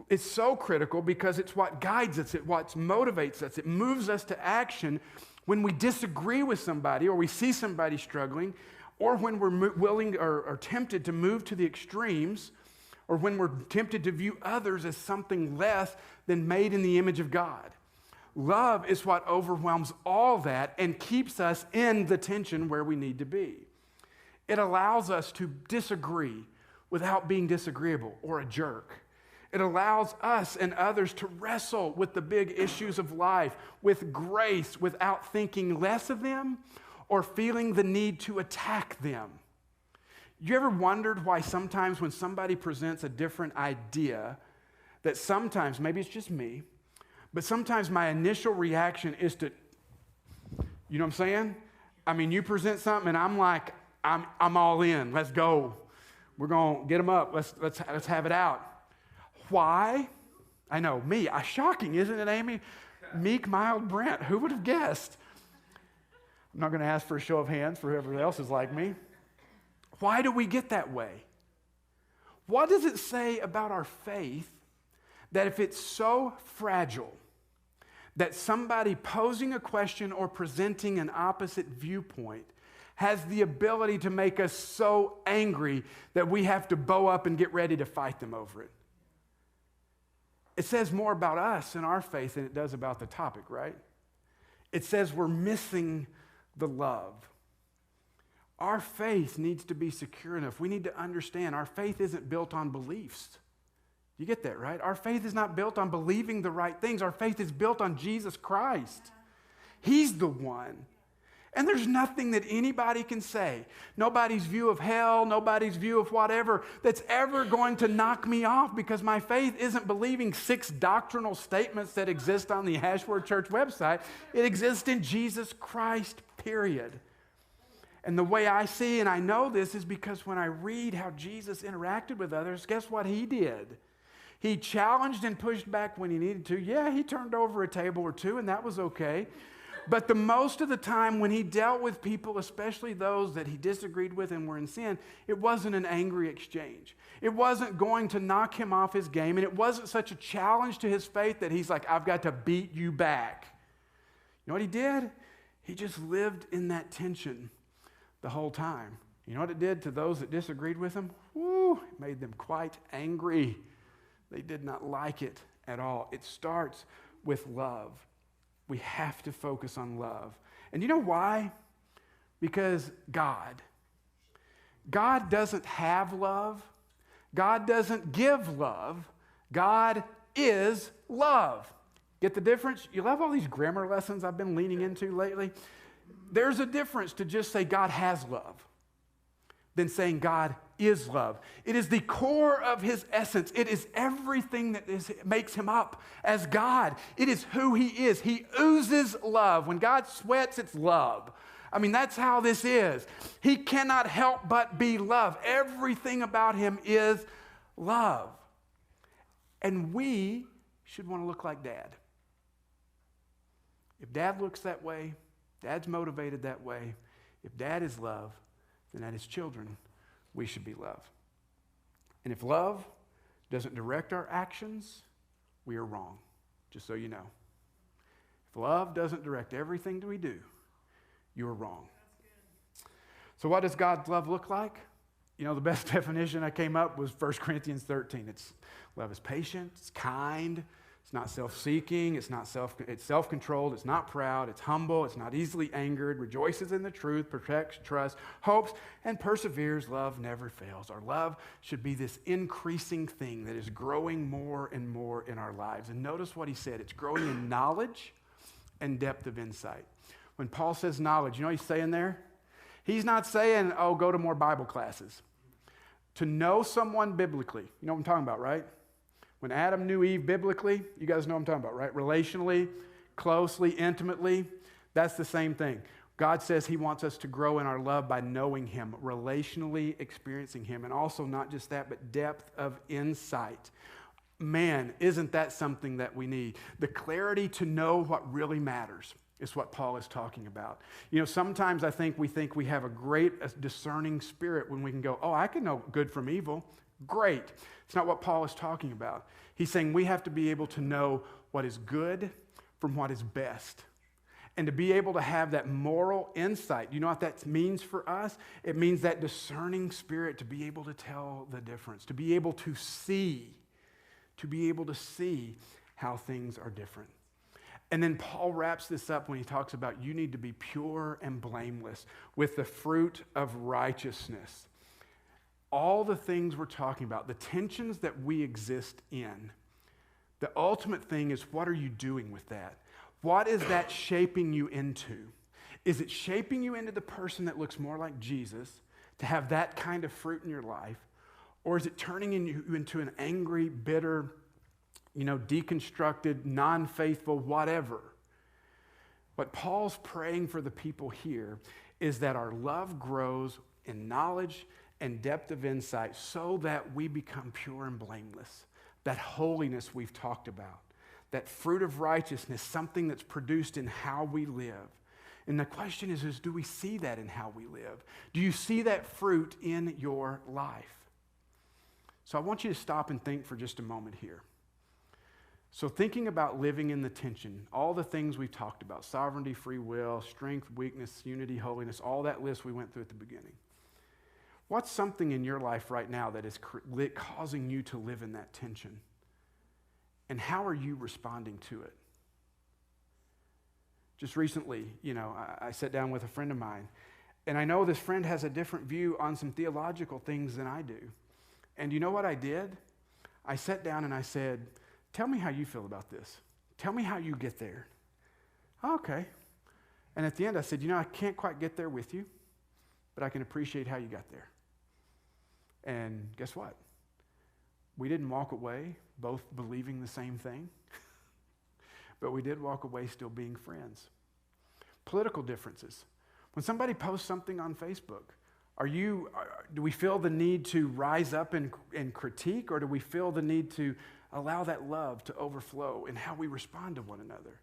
It's so critical because it's what guides us, it's what motivates us. It moves us to action when we disagree with somebody or we see somebody struggling, or when we're willing or tempted to move to the extremes, or when we're tempted to view others as something less than made in the image of God. Love is what overwhelms all that and keeps us in the tension where we need to be. It allows us to disagree without being disagreeable or a jerk. It allows us and others to wrestle with the big issues of life with grace without thinking less of them or feeling the need to attack them. You ever wondered why sometimes when somebody presents a different idea, that sometimes, maybe it's just me, but sometimes my initial reaction is to, you know what I'm saying? I mean, you present something and I'm like, I'm all in. Let's go. We're going to get them up. Let's have it out. Why? I know, me. Shocking, isn't it, Amy? Meek, mild Brent. Who would have guessed? I'm not going to ask for a show of hands for whoever else is like me. Why do we get that way? What does it say about our faith that if it's so fragile that somebody posing a question or presenting an opposite viewpoint has the ability to make us so angry that we have to bow up and get ready to fight them over it? It says more about us and our faith than it does about the topic, right? It says we're missing the love. Our faith needs to be secure enough. We need to understand our faith isn't built on beliefs. You get that, right? Our faith is not built on believing the right things. Our faith is built on Jesus Christ. He's the one. And there's nothing that anybody can say, nobody's view of hell, nobody's view of whatever, that's ever going to knock me off, because my faith isn't believing 6 doctrinal statements that exist on the Ashworth Church website. It exists in Jesus Christ, period. And the way I see and I know this is because when I read how Jesus interacted with others, guess what he did? He challenged and pushed back when he needed to. Yeah, he turned over a table or two, and that was okay. But the most of the time when he dealt with people, especially those that he disagreed with and were in sin, it wasn't an angry exchange. It wasn't going to knock him off his game, and it wasn't such a challenge to his faith that he's like, I've got to beat you back. You know what he did? He just lived in that tension the whole time. You know what it did to those that disagreed with him? Woo, it made them quite angry. They did not like it at all. It starts with love. We have to focus on love. And you know why? Because God doesn't have love. God doesn't give love. God is love. Get the difference? You love all these grammar lessons I've been leaning into lately? There's a difference to just say God has love. than saying God is love. It is the core of his essence. It is everything that makes him up as God. It is who he is. He oozes love. When God sweats, it's love. I mean, that's how this is. He cannot help but be love. Everything about him is love. And we should want to look like Dad. If Dad looks that way, Dad's motivated that way, if Dad is love, then at his children, we should be love. And if love doesn't direct our actions, we are wrong, just so you know. If love doesn't direct everything that we do, you are wrong. So what does God's love look like? You know, the best definition I came up was 1 Corinthians 13. Love is patient, it's kind, it's not self-seeking, it's self-controlled, it's not proud, it's humble, it's not easily angered, rejoices in the truth, protects, trusts, hopes, and perseveres. Love never fails. Our love should be this increasing thing that is growing more and more in our lives. And notice what he said. It's growing in knowledge and depth of insight. When Paul says knowledge, you know what he's saying there? He's not saying, oh, go to more Bible classes. To know someone biblically, you know what I'm talking about, right? When Adam knew Eve biblically, you guys know what I'm talking about, right? Relationally, closely, intimately, that's the same thing. God says he wants us to grow in our love by knowing him, relationally experiencing him, and also not just that, but depth of insight. Man, isn't that something that we need? The clarity to know what really matters is what Paul is talking about. You know, sometimes I think we have a great discerning spirit when we can go, oh, I can know good from evil. Great. It's not what Paul is talking about. He's saying we have to be able to know what is good from what is best. And to be able to have that moral insight, you know what that means for us? It means that discerning spirit to be able to tell the difference, to be able to see how things are different. And then Paul wraps this up when he talks about you need to be pure and blameless with the fruit of righteousness. All the things we're talking about, the tensions that we exist in, the ultimate thing is what are you doing with that? What is that shaping you into? Is it shaping you into the person that looks more like Jesus, to have that kind of fruit in your life? Or is it turning you into an angry, bitter, deconstructed, non-faithful, whatever? What Paul's praying for the people here is that our love grows in knowledge and depth of insight so that we become pure and blameless. That holiness we've talked about, that fruit of righteousness, something that's produced in how we live. And the question is do we see that in how we live? Do you see that fruit in your life? So I want you to stop and think for just a moment here. So thinking about living in the tension, all the things we talked about, sovereignty, free will, strength, weakness, unity, holiness, all that list we went through at the beginning. What's something in your life right now that is causing you to live in that tension? And how are you responding to it? Just recently, I sat down with a friend of mine, and I know this friend has a different view on some theological things than I do. And you know what I did? I sat down and I said, tell me how you feel about this. Tell me how you get there. Okay. And at the end I said, I can't quite get there with you, but I can appreciate how you got there. And guess what? We didn't walk away both believing the same thing, but we did walk away still being friends. Political differences. When somebody posts something on Facebook, do we feel the need to rise up and critique, or do we feel the need to allow that love to overflow in how we respond to one another?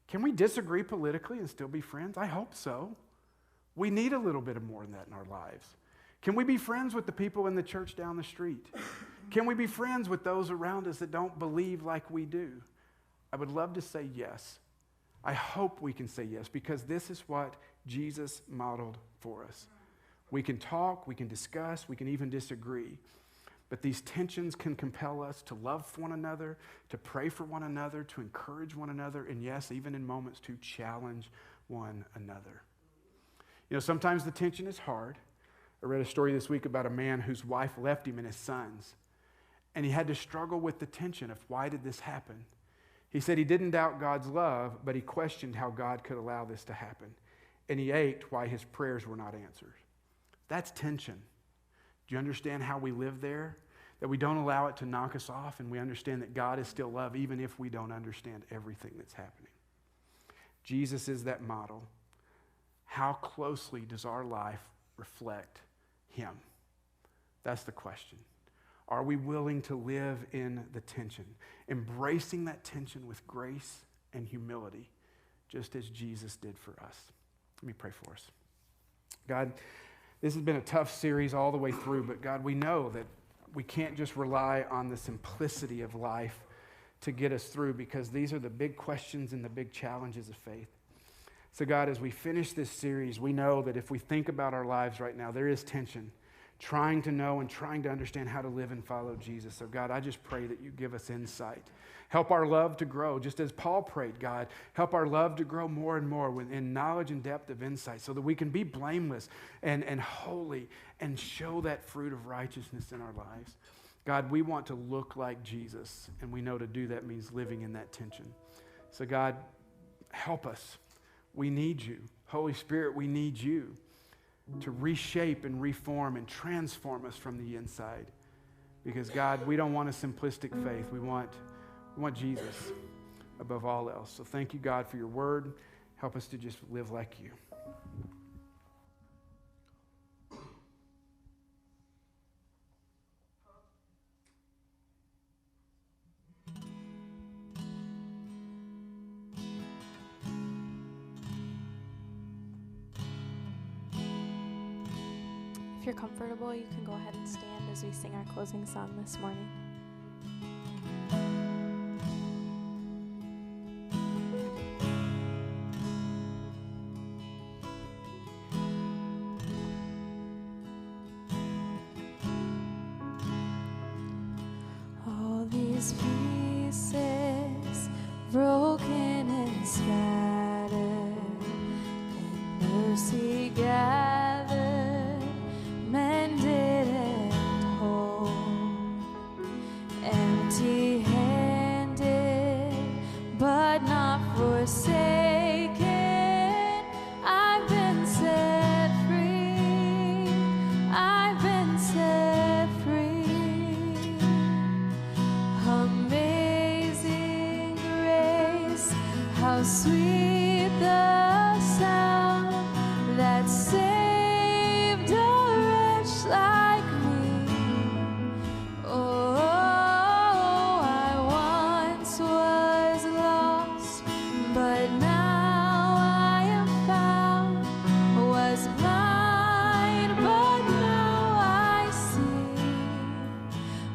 Can we disagree politically and still be friends? I hope so. We need a little bit of more than that in our lives. Can we be friends with the people in the church down the street? Can we be friends with those around us that don't believe like we do? I would love to say yes. I hope we can say yes, because this is what Jesus modeled for us. We can talk, we can discuss, we can even disagree. But these tensions can compel us to love one another, to pray for one another, to encourage one another, and yes, even in moments to challenge one another. Sometimes the tension is hard. I read a story this week about a man whose wife left him and his sons, and he had to struggle with the tension of why did this happen? He said he didn't doubt God's love, but he questioned how God could allow this to happen, and he ached why his prayers were not answered. That's tension. Do you understand how we live there? That we don't allow it to knock us off, and we understand that God is still love, even if we don't understand everything that's happening. Jesus is that model. How closely does our life reflect him? That's the question. Are we willing to live in the tension, embracing that tension with grace and humility, just as Jesus did for us? Let me pray for us. God, this has been a tough series all the way through, but God, we know that we can't just rely on the simplicity of life to get us through, because these are the big questions and the big challenges of faith. So God, as we finish this series, we know that if we think about our lives right now, there is tension, trying to know and trying to understand how to live and follow Jesus. So God, I just pray that you give us insight. Help our love to grow, just as Paul prayed, God. Help our love to grow more and more in knowledge and depth of insight, so that we can be blameless and holy and show that fruit of righteousness in our lives. God, we want to look like Jesus, and we know to do that means living in that tension. So God, help us. We need you. Holy Spirit, we need you to reshape and reform and transform us from the inside. Because God, we don't want a simplistic faith. We want Jesus above all else. So thank you, God, for your word. Help us to just live like you. If you're comfortable, you can go ahead and stand as we sing our closing song this morning. All these pieces broken and scattered, in mercy gathered, mended and whole, empty-handed but not forsaken. I've been set free. I've been set free. Amazing grace, how sweet the sound that saved a wretch like me. Oh, I once was lost, but now I am found. Was blind, but now I see.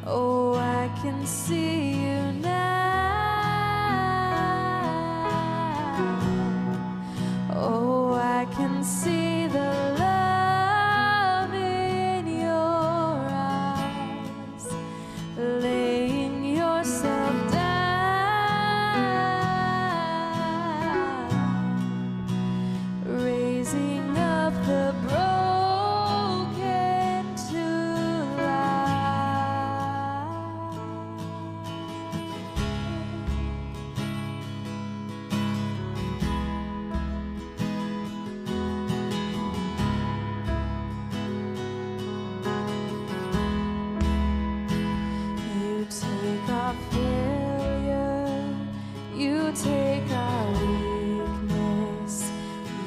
Oh, I can see you now. Oh, I can see the love in your eyes, laying yourself down, raising up the broken to life. You take our failure, you take our weakness,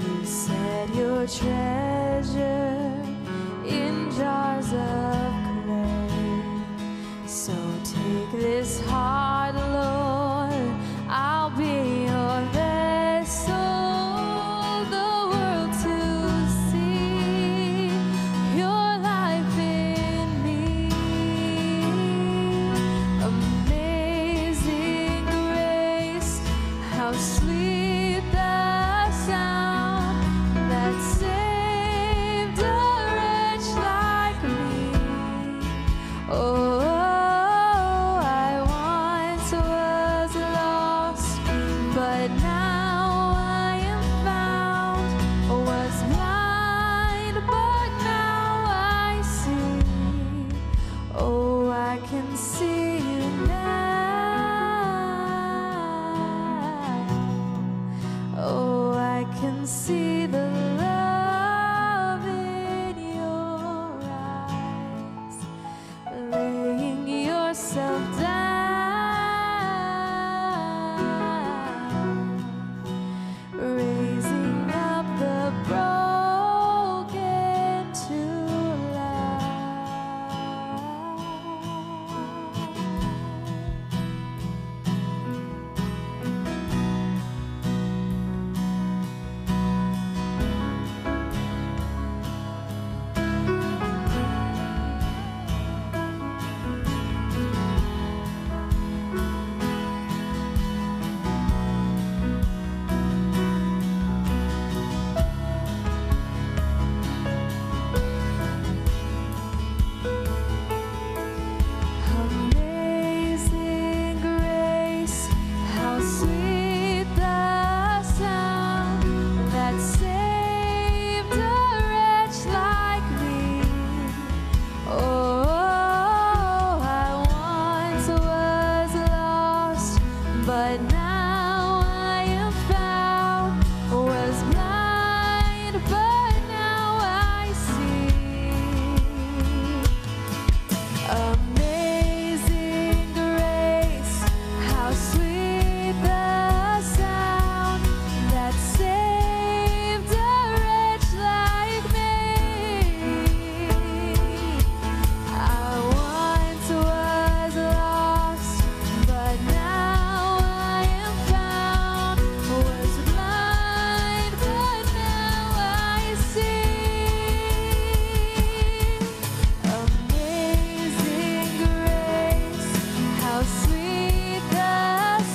you set your treasure in jars of clay. So take this heart, Lord, I'll be your vessel, the world to see your life in me. Amazing grace, how sweet the sound that saved a wretch like me. Oh, I but now I am found. Was blind, but now I see. Amazing grace, how sweet the sound that saved a wretch like me. I once was lost, but now I am found. Was blind, but now I see. Amazing grace, how sweet the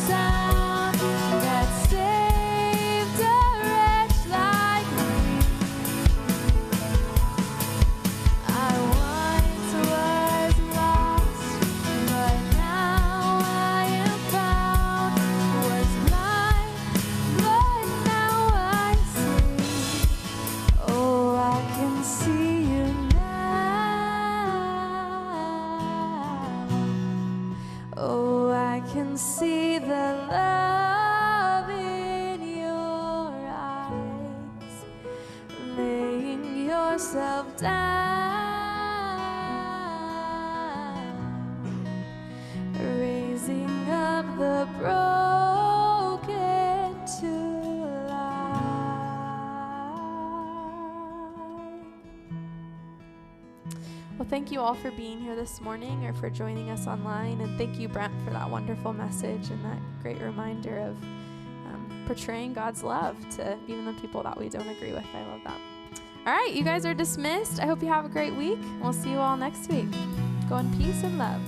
sound that saved a wretch like me. I once was lost, but now I am found. Was blind, but now I see. Oh, I can see you now. Oh, I can see the love in your eyes, laying yourself down, raising up the broken to life. Well, thank you all for being here this morning or for joining us online. And thank you, Brent, for that wonderful message and that great reminder of portraying God's love to even the people that we don't agree with. I love that. All right, you guys are dismissed. I hope you have a great week. We'll see you all next week. Go in peace and love.